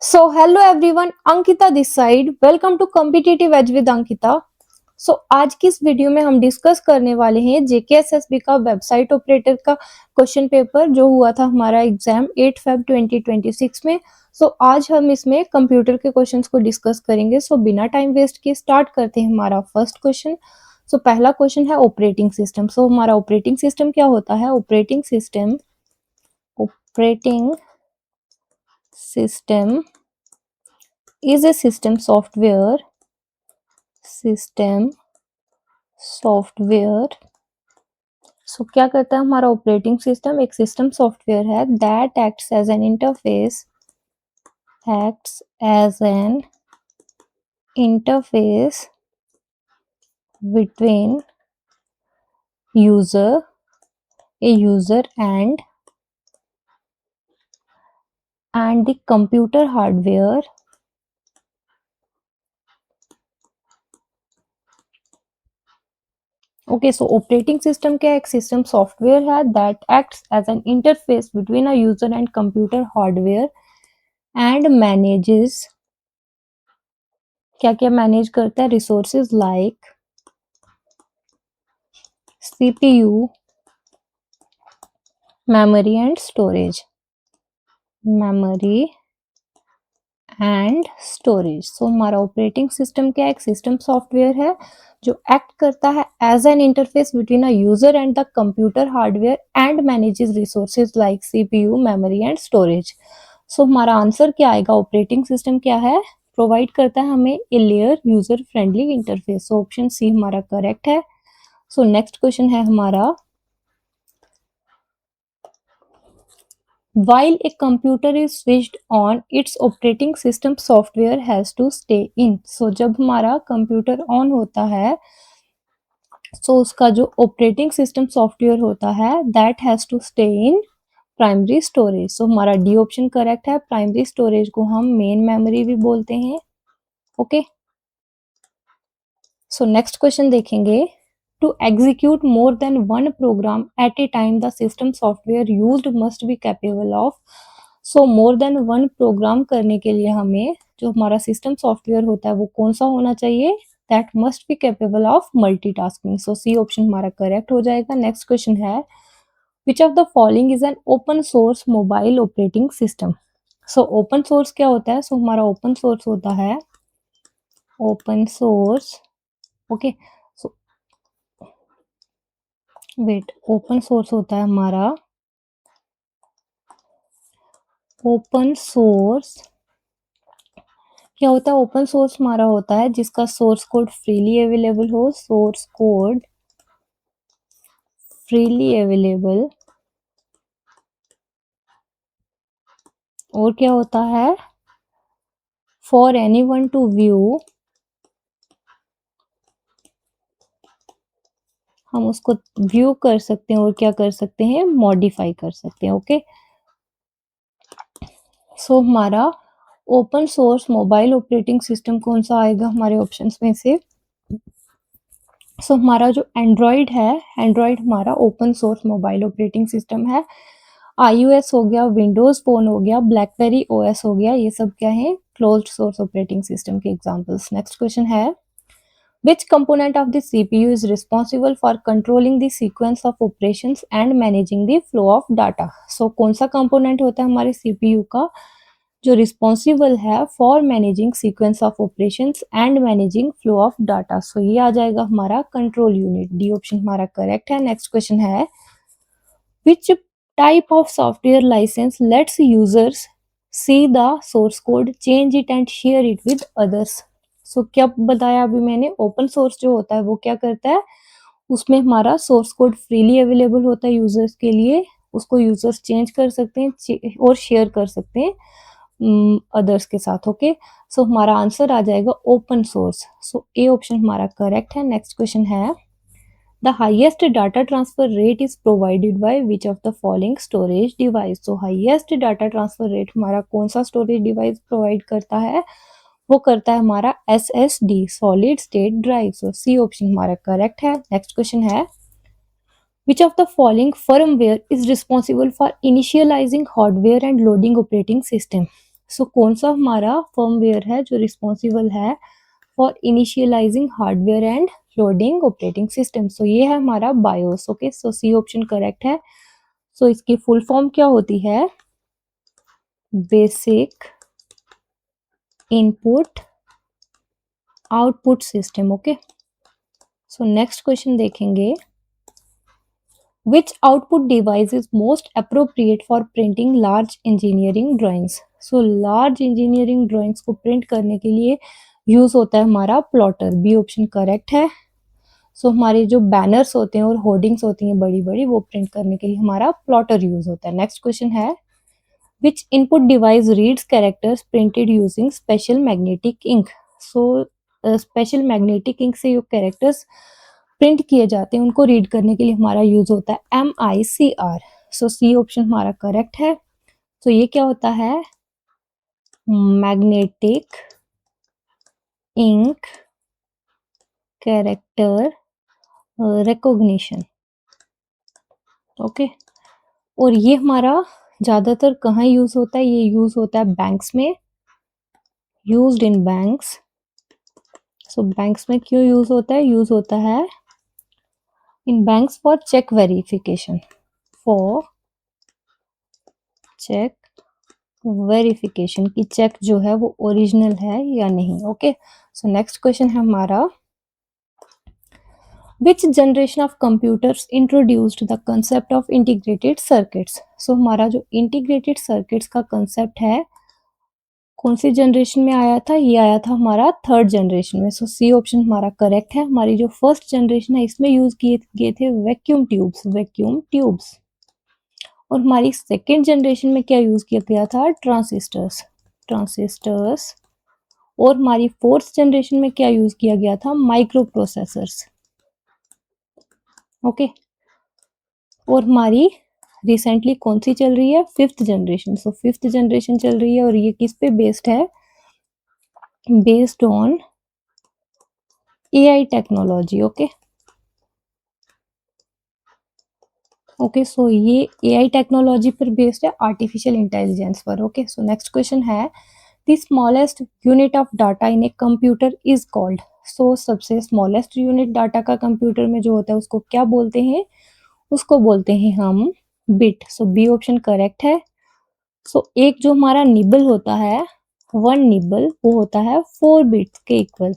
So hello everyone, Ankita this side. Welcome to competitive edge with Ankita. आज की इस video में हम डिस्कस करने वाले हैं जेकेएसएसबी का वेबसाइट ऑपरेटर का क्वेश्चन पेपर जो हुआ था हमारा एग्जाम 8 फेब 2026 में। आज हम इसमें कंप्यूटर के क्वेश्चंस को डिस्कस करेंगे। बिना टाइम वेस्ट किए स्टार्ट करते हैं हमारा फर्स्ट क्वेश्चन। पहला क्वेश्चन है ऑपरेटिंग सिस्टम। हमारा ऑपरेटिंग सिस्टम क्या होता है? Operating system is a system software। क्या करता है हमारा ऑपरेटिंग सिस्टम? एक सिस्टम सॉफ्टवेयर है that acts as an interface between user and the computer hardware operating system क्या है? एक सिस्टम सॉफ्टवेयर है that acts as an interface between a user and computer hardware and manages क्या क्या manage करता है? Resources like CPU, memory and storage. हमारा operating system क्या है? एक सिस्टम सॉफ्टवेयर है जो एक्ट करता है as an interface between a user and the computer hardware and manages resources like CPU, memory and storage. हमारा आंसर क्या आएगा? ऑपरेटिंग सिस्टम क्या है? प्रोवाइड करता है हमें a layer user friendly interface. Option C हमारा करेक्ट है। नेक्स्ट क्वेश्चन है हमारा, while a computer is switched on, its operating system software has to stay in। जब हमारा कंप्यूटर ऑन होता है उसका जो ऑपरेटिंग सिस्टम सॉफ्टवेयर होता है that has to stay in primary storage. हमारा डी ऑप्शन करेक्ट है। प्राइमरी स्टोरेज को हम मेन मेमोरी भी बोलते हैं। ओके, नेक्स्ट क्वेश्चन देखेंगे। To execute more than one program at a time the system software used must be capable of. More than one program करने के लिए हमें जो हमारा सिस्टम सॉफ्टवेयर होता है वो कौन सा होना चाहिए? That must be capable of multitasking. C option हमारा करेक्ट हो जाएगा। नेक्स्ट क्वेश्चन है, which of the following is an open source mobile operating system. Open source क्या होता है? हमारा ओपन सोर्स होता है open source okay open source होता है हमारा ओपन सोर्स क्या होता है? ओपन सोर्स हमारा होता है जिसका सोर्स कोड फ्रीली अवेलेबल हो। Source code freely available. और क्या होता है? फॉर एनीवन टू व्यू, हम उसको व्यू कर सकते हैं और क्या कर सकते हैं? मॉडिफाई कर सकते हैं। ओके, हमारा open source mobile operating system कौन सा आएगा हमारे ऑप्शंस में से? हमारा जो एंड्रॉयड है, एंड्रॉयड हमारा open source mobile operating system है। iOS हो गया, विंडोज फोन हो गया, ब्लैकबेरी ओएस हो गया, ये सब क्या है? क्लोज्ड सोर्स ऑपरेटिंग सिस्टम के एग्जांपल्स। नेक्स्ट क्वेश्चन है, which component of the CPU is responsible for controlling the sequence of operations and managing the flow of data। कौन सा कंपोनेंट होता है हमारे सीपीयू का जो रिस्पॉन्सिबल है for managing sequence of operations and managing flow of data? ये आ जाएगा हमारा कंट्रोल यूनिट। डी ऑप्शन हमारा करेक्ट है। नेक्स्ट क्वेश्चन है, which type of software license lets users see the source code, change it and share it with others. क्या बताया अभी मैंने? ओपन सोर्स जो होता है वो क्या करता है? उसमें हमारा सोर्स कोड फ्रीली अवेलेबल होता है यूजर्स के लिए, उसको यूजर्स चेंज कर सकते हैं और शेयर कर सकते हैं अदर्स के साथ। ओके, हमारा आंसर आ जाएगा ओपन सोर्स। ए ऑप्शन हमारा करेक्ट है। नेक्स्ट क्वेश्चन है, the highest data transfer rate is provided by which of the following storage device. Highest data transfer rate हमारा कौन सा स्टोरेज डिवाइस प्रोवाइड करता है? वो करता है हमारा SSD, solid state drive. C option हमारा करेक्ट है। नेक्स्ट क्वेश्चन है, which of the following firmware is responsible for initializing hardware and loading operating system। So कौन सा हमारा फर्मवेयर है जो रिस्पॉन्सिबल है for initialising hardware and loading operating system? So ये है हमारा BIOS. Okay, so C option correct है। सो इसकी फुल फॉर्म क्या होती है? Basic input output system. Okay, so next question देखेंगे, which output device is most appropriate for printing large engineering drawings? So large engineering drawings को print करने के लिए यूज होता है हमारा प्लॉटर। बी ऑप्शन करेक्ट है। सो हमारे जो बैनर्स होते हैं और होर्डिंग्स होती हैं बड़ी बड़ी, वो प्रिंट करने के लिए हमारा प्लॉटर यूज होता है। नेक्स्ट क्वेश्चन है, which input device reads characters printed using special magnetic ink? So special magnetic ink से जो कैरेक्टर्स प्रिंट किए जाते हैं उनको रीड करने के लिए हमारा यूज होता है MICR। सो सी ऑप्शन हमारा करेक्ट है। तो ये क्या होता है? Magnetic ink character recognition. Okay, और ये हमारा ज्यादातर कहाँ यूज होता है? ये यूज होता है बैंक्स में, used in banks. So banks में क्यों यूज होता है? यूज होता है in banks for cheque verification, for cheque verification की चेक जो है वो ओरिजिनल है या नहीं। ओके, सो नेक्स्ट क्वेश्चन है हमारा, which generation of computers introduced the concept of integrated circuits? So हमारा जो इंटीग्रेटेड सर्किट्स का कंसेप्ट है कौन सी जनरेशन में आया था? ये आया था हमारा थर्ड जनरेशन में। सो सी ऑप्शन हमारा करेक्ट है। हमारी जो फर्स्ट जनरेशन है इसमें यूज किए गए थे वैक्यूम ट्यूब्स। और हमारी सेकेंड जनरेशन में क्या यूज किया गया था? ट्रांजिस्टर्स। और हमारी फोर्थ जनरेशन में क्या यूज किया गया था? Micro processors. ओके, और हमारी रिसेंटली कौन सी चल रही है? Fifth generation. So fifth generation चल रही है और ये किस पे बेस्ड है? Based on AI technology. Okay, so ये AI टेक्नोलॉजी पर बेस्ड है, आर्टिफिशियल इंटेलिजेंस पर। ओके, सो नेक्स्ट क्वेश्चन है, the smallest unit of data in a computer is called? So सबसे स्मॉलेस्ट यूनिट डाटा का कंप्यूटर में जो होता है उसको क्या बोलते हैं? उसको बोलते हैं हम बिट। सो बी ऑप्शन करेक्ट है। सो एक जो हमारा निबल होता है, वन निबल, वो होता है 4 बिट्स के इक्वल।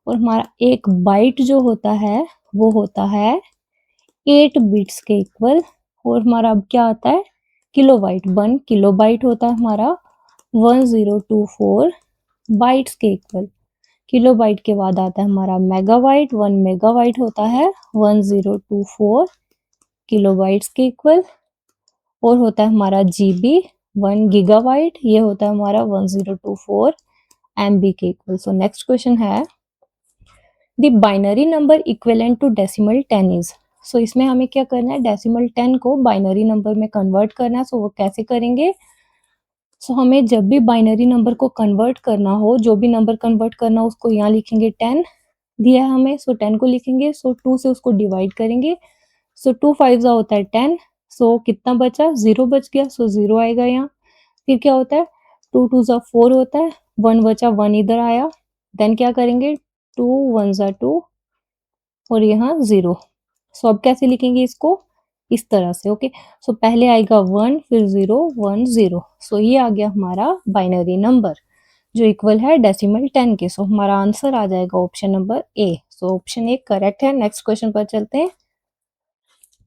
और हमारा एक बाइट जो होता है वो होता है 8 बिट्स के इक्वल। और हमारा अब क्या आता है? किलोबाइट। 1 किलोबाइट होता है हमारा 1024 बाइट्स के इक्वल। किलोबाइट के बाद आता है हमारा मेगाबाइट। 1 मेगाबाइट होता है 1024 किलोबाइट्स के इक्वल। और होता है हमारा जीबी 1 गीगाबाइट, ये होता है हमारा 1024 MB के इक्वल। सो नेक्स्ट क्वेश्चन है, the binary number equivalent to decimal 10 is? So इसमें हमें क्या करना है? डेसिमल 10 को बाइनरी नंबर में कन्वर्ट करना है। सो वो कैसे करेंगे? सो हमें जब भी बाइनरी नंबर को कन्वर्ट करना हो, जो भी नंबर कन्वर्ट करना हो उसको यहाँ लिखेंगे 10 दिया है हमें, सो 10 को लिखेंगे। सो 2 से उसको डिवाइड करेंगे। सो 2 5 होता है 10। सो कितना बचा? 0 बच गया, सो 0 आएगा यहाँ। फिर क्या होता है? 2 2 4 होता है, 1 बचा, 1 इधर आया। देन क्या करेंगे? 2 1 2 और यहाँ 0। सो अब कैसे लिखेंगे इसको? इस तरह से। ओके, सो पहले आएगा 1, फिर 0 1 0। सो ये आ गया हमारा बाइनरी नंबर जो इक्वल है डेसिमल 10 के। सो हमारा आंसर आ जाएगा option number A. So option A correct है। नेक्स्ट क्वेश्चन पर चलते हैं।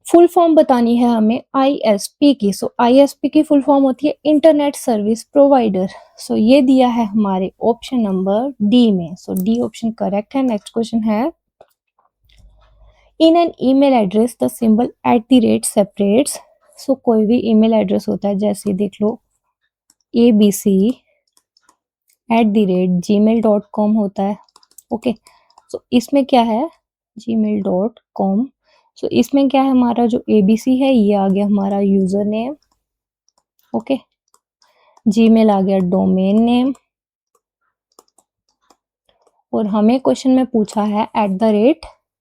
फुल फॉर्म बतानी है हमें ISP की। सो ISP की फुल फॉर्म होती है इंटरनेट सर्विस प्रोवाइडर। सो ये दिया है हमारे ऑप्शन नंबर डी में। सो डी ऑप्शन करेक्ट है। नेक्स्ट क्वेश्चन है, in an email address the symbol @ separates. So कोई भी ईमेल एड्रेस होता है, जैसे देख लो abc@gmail.com होता है। ओके, सो इसमें क्या है? gmail.com। सो इसमें क्या है? हमारा जो ABC है ये आ गया हमारा यूजर नेम। ओके, जीमेल आ गया डोमेन नेम। और हमें क्वेश्चन में पूछा है @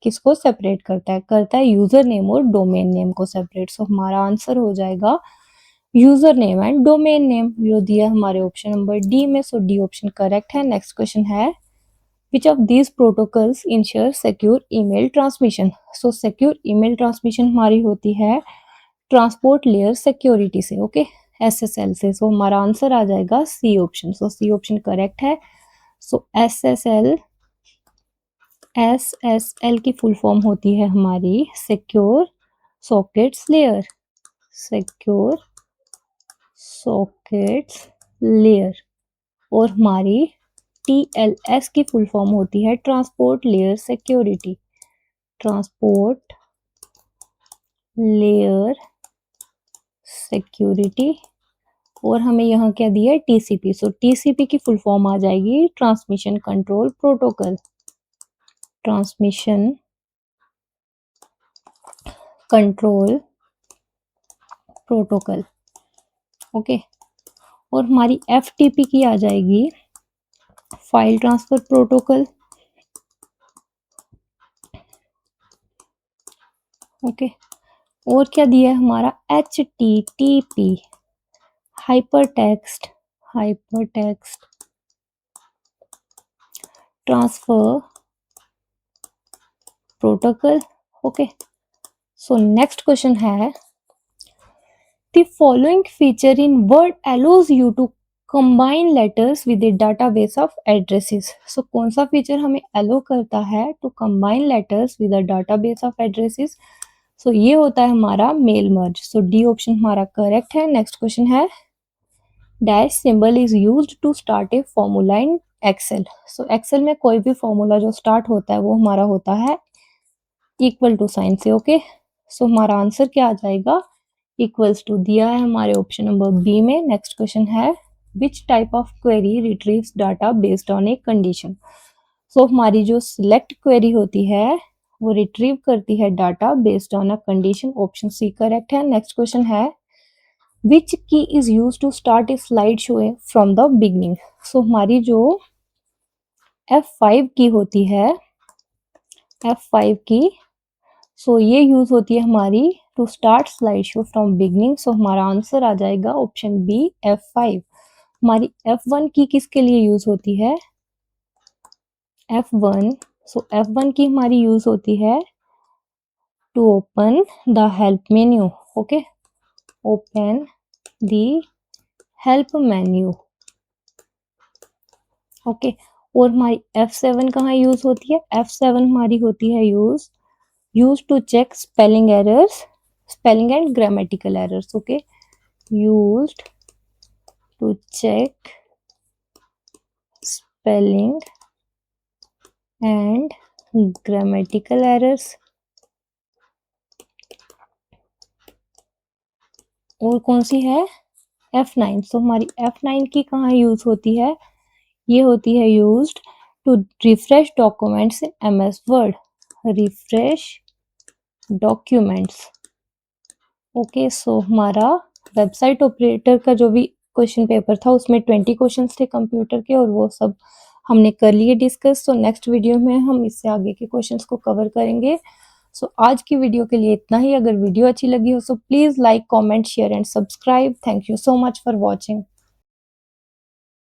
किसको सेपरेट करता है? करता है यूजर नेम और डोमेन नेम को सेपरेट। सो हमारा आंसर हो जाएगा user name and domain name जो दिया हमारे ऑप्शन नंबर डी में, सो डी ऑप्शन करेक्ट है। नेक्स्ट क्वेश्चन है which of these protocols ensure secure email transmission. So secure email transmission हमारी होती है ट्रांसपोर्ट लेयर सिक्योरिटी से, ओके, SSL से। सो हमारा आंसर आ जाएगा सी ऑप्शन। सो सी ऑप्शन करेक्ट है। सो SSL की फुल फॉर्म होती है हमारी secure sockets layer, secure sockets layer. और हमारी TLS की फुल फॉर्म होती है transport layer security, transport layer security. और हमें यहाँ क्या दिया है, TCP। सो TCP की फुल फॉर्म आ जाएगी transmission control protocol, transmission control protocol, okay. और हमारी FTP की आ जाएगी फाइल ट्रांसफर प्रोटोकॉल, ओके। और क्या दिया है हमारा HTTP hypertext transfer protocol, okay. So next question है the following feature in Word allows you to combine letters with a database of addresses। सो कौन सा फीचर हमें allow करता है to combine letters with a database of addresses। सो ये होता है हमारा mail merge. So D option हमारा करेक्ट है। नेक्स्ट क्वेश्चन है dash symbol is used to start a formula in Excel. So Excel में कोई भी फॉर्मूला जो स्टार्ट होता है वो हमारा होता है इक्वल टू साइन से, ओके। सो हमारा आंसर क्या आ जाएगा, इक्वल्स टू दिया है हमारे ऑप्शन नंबर बी में। नेक्स्ट क्वेश्चन है which type of query retrieves data based on a condition. So हमारी जो सिलेक्ट क्वेरी होती है वो रिट्रीव करती है data based on a condition, option C correct है। नेक्स्ट क्वेश्चन है which key is use to start a slide show from the beginning. So हमारी जो F5 की होती है, F5 की, सो ये यूज होती है हमारी to start slide show from beginning. So हमारा आंसर आ जाएगा ऑप्शन बी F5। हमारी F1 की किसके लिए यूज होती है, F1। सो F1 की हमारी यूज होती है to open the help menu, okay, open the help menu, okay. और हमारी F7 कहाँ यूज होती है, F7 हमारी होती है use to check spelling errors, spelling and grammatical errors, okay, used to check spelling and grammatical errors. और कौन सी है, F9। सो हमारी F9 की कहाँ यूज होती है, ये होती है used to refresh documents in MS word, refresh documents, okay. So हमारा वेबसाइट ऑपरेटर का जो भी क्वेश्चन पेपर था उसमें 20 क्वेश्चंस थे कंप्यूटर के और वो सब हमने कर लिए डिस्कस। तो नेक्स्ट वीडियो में हम इससे आगे के क्वेश्चंस को कवर करेंगे। सो आज की वीडियो के लिए इतना ही। अगर वीडियो अच्छी लगी हो so please like, comment, share and subscribe. Thank you so much for watching.